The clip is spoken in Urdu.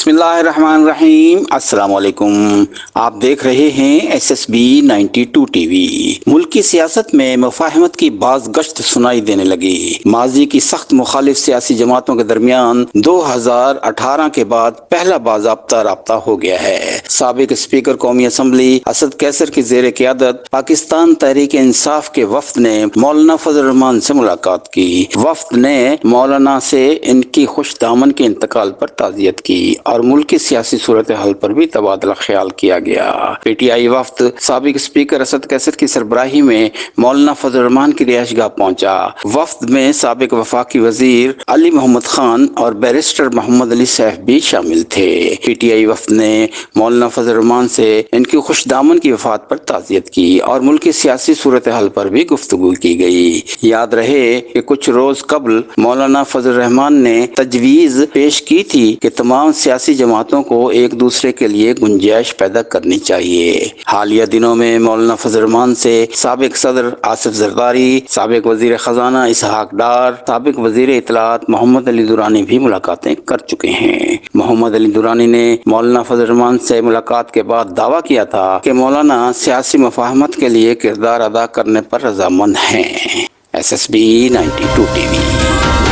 بسم اللہ الرحمن الرحیم، السلام علیکم۔ آپ دیکھ رہے ہیں S S B 92 T V. ملک کی سیاست میں مفاہمت کی باز گشت سنائی دینے لگی۔ ماضی کی سخت مخالف سیاسی جماعتوں کے درمیان 2018 کے بعد پہلا باضابطہ رابطہ ہو گیا ہے۔ سابق اسپیکر قومی اسمبلی اسد کیسر کی زیر قیادت پاکستان تحریک انصاف کے وفد نے مولانا فضل الرحمان سے ملاقات کی۔ وفد نے مولانا سے ان کی خوش دامن کے انتقال پر تعزیت کی اور ملک کی سیاسی صورتحال پر بھی تبادلہ خیال کیا گیا۔ پی ٹی آئی وفد سابق اسپیکر اسد کیسر کی سربراہی میں مولانا فضل الرحمان کی رہائش گاہ پہنچا۔ وفد میں سابق وفاقی وزیر علی محمد خان اور بیرسٹر محمد علی سیف بھی شامل تھے۔ پی ٹی آئی وفد نے مولانا فضل الرحمان سے ان کی خوش دامن کی وفات پر تعزیت کی اور ملک کی سیاسی صورتحال پر بھی گفتگو کی گئی۔ یاد رہے کہ کچھ روز قبل مولانا فضل الرحمان نے تجویز پیش کی تھی کہ تمام سیاسی جماعتوں کو ایک دوسرے کے لیے گنجائش پیدا کرنی چاہیے۔ حالیہ دنوں میں مولانا فضل الرحمان سے سابق صدر آصف زرداری، سابق وزیر خزانہ اسحاق ڈار، سابق وزیر اطلاعات محمد علی درانی بھی ملاقاتیں کر چکے ہیں۔ محمد علی درانی نے مولانا فضل الرحمان سے ملاقات کے بعد دعویٰ کیا تھا کہ مولانا سیاسی مفاہمت کے لیے کردار ادا کرنے پر رضامند ہیں۔ ایس ایس بی 92 ٹی وی۔